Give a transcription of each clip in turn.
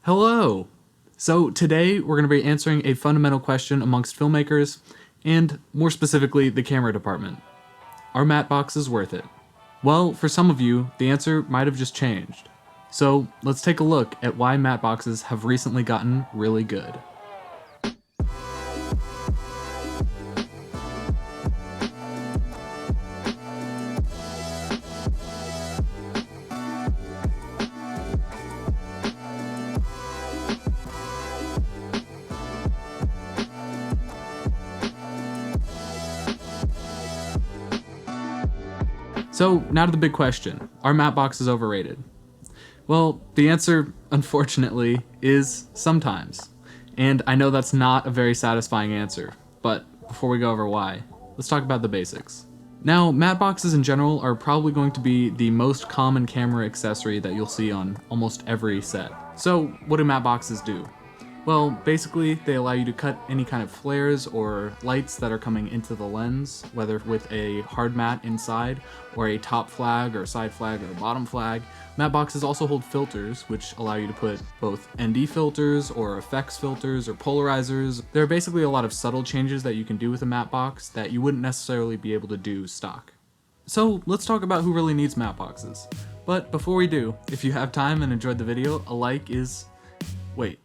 Hello! So today we're going to be answering a fundamental question amongst filmmakers, and more specifically the camera department. Are matte boxes worth it? Well, for some of you, the answer might have just changed. So let's take a look at why matte boxes have recently gotten really good. So now to the big question, are matte boxes overrated? Well, the answer, unfortunately, is sometimes. And I know that's not a very satisfying answer, but before we go over why, let's talk about the basics. Now, matte boxes in general are probably going to be the most common camera accessory that you'll see on almost every set. So what do matte boxes do? Well, basically, they allow you to cut any kind of flares or lights that are coming into the lens, whether with a hard matte inside, or a top flag, or side flag, or a bottom flag. Matte boxes also hold filters, which allow you to put both ND filters, or effects filters, or polarizers. There are basically a lot of subtle changes that you can do with a matte box that you wouldn't necessarily be able to do stock. So let's talk about who really needs matte boxes. But before we do, if you have time and enjoyed the video, a like is... Wait.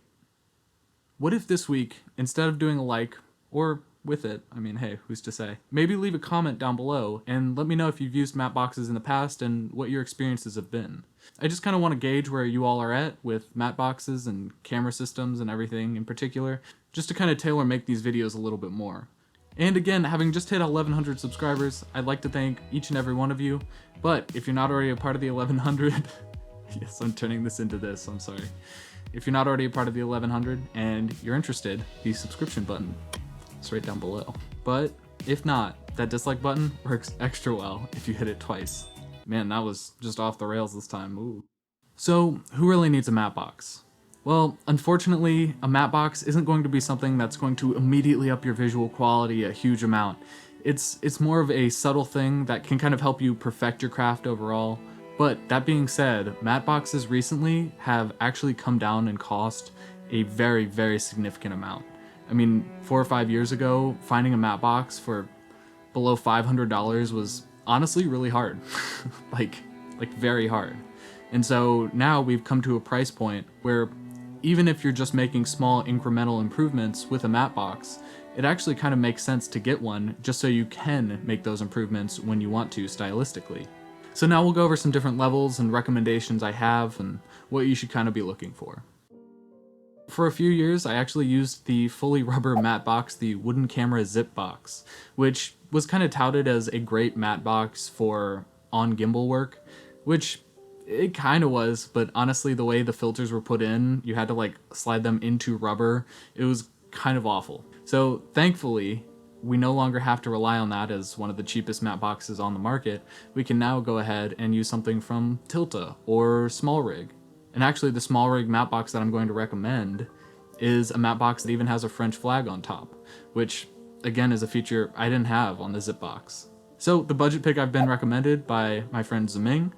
What if this week, instead of doing a like, or with it, I mean, hey, who's to say, maybe leave a comment down below and let me know if you've used matte boxes in the past and what your experiences have been. I just kind of want to gauge where you all are at with matte boxes and camera systems and everything in particular, just to kind of tailor make these videos a little bit more. And again, having just hit 1,100 subscribers, I'd like to thank each and every one of you, but if you're not already a part of the 1,100, yes, I'm turning this into this, I'm sorry. If you're not already a part of the 1,100 and you're interested, the subscription button is right down below. But if not, that dislike button works extra well if you hit it twice. Man, that was just off the rails this time, ooh. So, who really needs a matte box? Well, unfortunately, a matte box isn't going to be something that's going to immediately up your visual quality a huge amount. It's more of a subtle thing that can kind of help you perfect your craft overall. But that being said, matte boxes recently have actually come down in cost a very, very significant amount. I mean, 4 or 5 years ago, finding a matte box for below $500 was honestly really hard. like very hard. And so now we've come to a price point where even if you're just making small incremental improvements with a matte box, it actually kind of makes sense to get one just so you can make those improvements when you want to stylistically. So now we'll go over some different levels and recommendations I have and what you should kind of be looking for. For a few years, I actually used the fully rubber matte box, the wooden camera zip box, which was kind of touted as a great matte box for on gimbal work, which it kind of was, but honestly the way the filters were put in, you had to like slide them into rubber, it was kind of awful. So thankfully, we no longer have to rely on that as one of the cheapest matte boxes on the market. We can now go ahead and use something from Tilta or SmallRig. And actually the SmallRig matte box that I'm going to recommend is a matte box that even has a French flag on top, which again is a feature I didn't have on the zip box. So the budget pick I've been recommended by my friend Ziming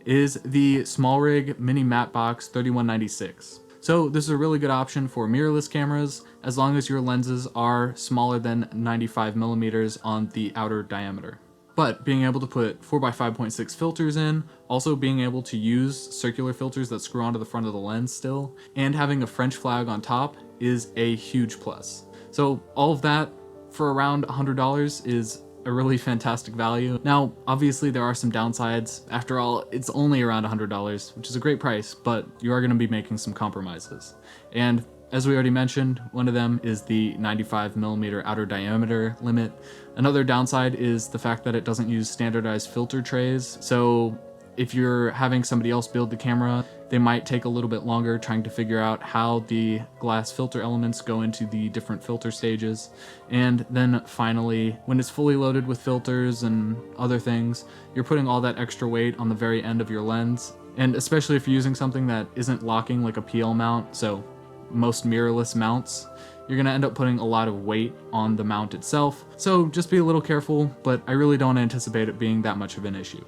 is the SmallRig Mini Matte Box 3196. So this is a really good option for mirrorless cameras as long as your lenses are smaller than 95 millimeters on the outer diameter. But being able to put 4x5.6 filters in, also being able to use circular filters that screw onto the front of the lens still, and having a French flag on top is a huge plus. So all of that for around $100 is a really fantastic value. Now, obviously there are some downsides. After all, it's only around $100, which is a great price, but you are gonna be making some compromises. And as we already mentioned, one of them is the 95 millimeter outer diameter limit. Another downside is the fact that it doesn't use standardized filter trays. So if you're having somebody else build the camera, they might take a little bit longer trying to figure out how the glass filter elements go into the different filter stages. And then finally, when it's fully loaded with filters and other things, you're putting all that extra weight on the very end of your lens. And especially if you're using something that isn't locking like a PL mount, so most mirrorless mounts, you're gonna end up putting a lot of weight on the mount itself. So just be a little careful, but I really don't anticipate it being that much of an issue.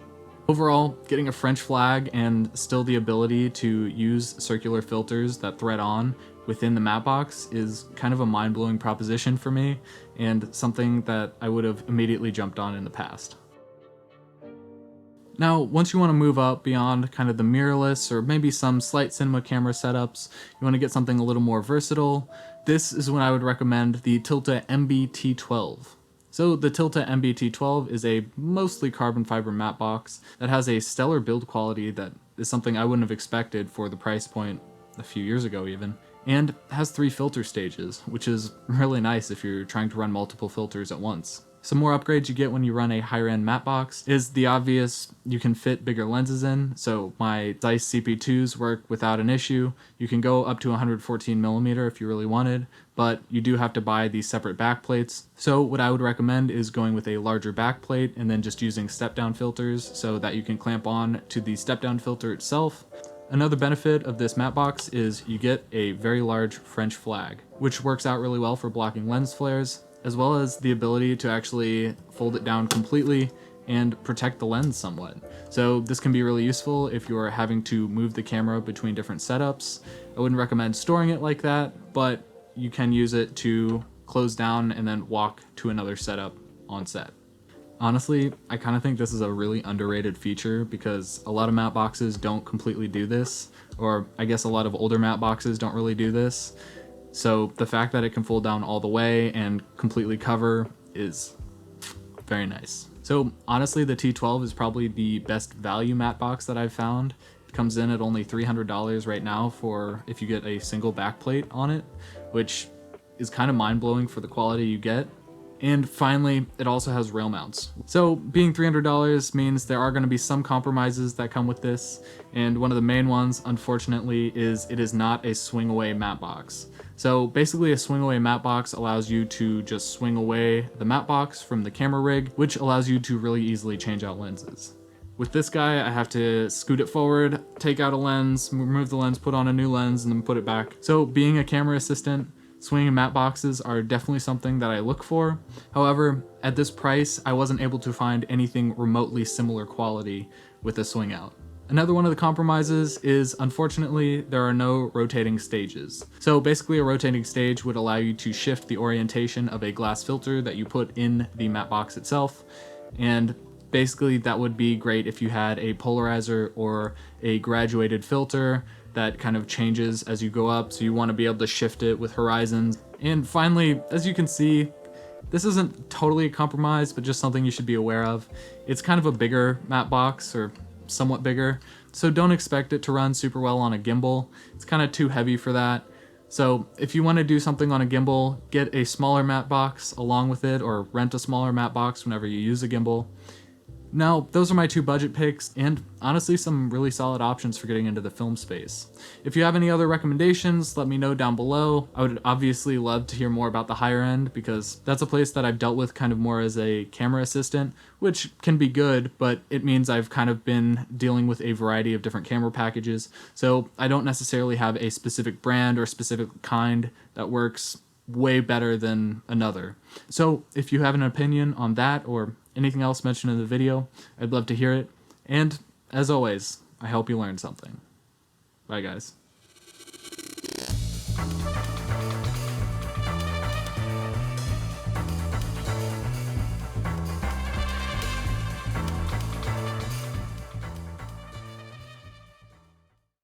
Overall, getting a French flag and still the ability to use circular filters that thread on within the matte box is kind of a mind-blowing proposition for me, and something that I would have immediately jumped on in the past. Now, once you want to move up beyond kind of the mirrorless or maybe some slight cinema camera setups, you want to get something a little more versatile, this is when I would recommend the Tilta MB-T12. So the Tilta MB-T12 is a mostly carbon fiber matte box that has a stellar build quality that is something I wouldn't have expected for the price point a few years ago even, and has 3 filter stages, which is really nice if you're trying to run multiple filters at once. Some more upgrades you get when you run a higher end matte box is the obvious, you can fit bigger lenses in, so my Zeiss CP2s work without an issue. You can go up to 114mm if you really wanted, but you do have to buy these separate back plates. So what I would recommend is going with a larger back plate and then just using step down filters so that you can clamp on to the step down filter itself. Another benefit of this matte box is you get a very large French flag, which works out really well for blocking lens flares, as well as the ability to actually fold it down completely and protect the lens somewhat. So this can be really useful if you're having to move the camera between different setups. I wouldn't recommend storing it like that, but you can use it to close down and then walk to another setup on set. Honestly, I kind of think this is a really underrated feature because a lot of matte boxes don't completely do this, or I guess a lot of older matte boxes don't really do this. So the fact that it can fold down all the way and completely cover is very nice. So honestly, the T12 is probably the best value matte box that I've found. It comes in at only $300 right now for if you get a single backplate on it, which is kind of mind-blowing for the quality you get. And finally, it also has rail mounts. So being $300 means there are going to be some compromises that come with this, and one of the main ones, unfortunately, is it is not a swing away matte box. So basically a swing away matte box allows you to just swing away the matte box from the camera rig, which allows you to really easily change out lenses. With this guy, I have to scoot it forward, take out a lens, remove the lens, put on a new lens, and then put it back. So being a camera assistant, swinging matte boxes are definitely something that I look for. However, at this price, I wasn't able to find anything remotely similar quality with a swing out. Another one of the compromises is, unfortunately, there are no rotating stages. So basically a rotating stage would allow you to shift the orientation of a glass filter that you put in the matte box itself, and basically that would be great if you had a polarizer or a graduated filter that kind of changes as you go up, so you want to be able to shift it with horizons. And finally, as you can see, this isn't totally a compromise, but just something you should be aware of. It's kind of a bigger matte box, or somewhat bigger, so don't expect it to run super well on a gimbal. It's kind of too heavy for that. So if you want to do something on a gimbal, get a smaller matte box along with it, or rent a smaller matte box whenever you use a gimbal. Now, those are my 2 budget picks, and honestly some really solid options for getting into the film space. If you have any other recommendations, let me know down below. I would obviously love to hear more about the higher end, because that's a place that I've dealt with kind of more as a camera assistant, which can be good, but it means I've kind of been dealing with a variety of different camera packages, so I don't necessarily have a specific brand or specific kind that works way better than another. So if you have an opinion on that or anything else mentioned in the video, I'd love to hear it. And as always, I hope you learned something. Bye guys.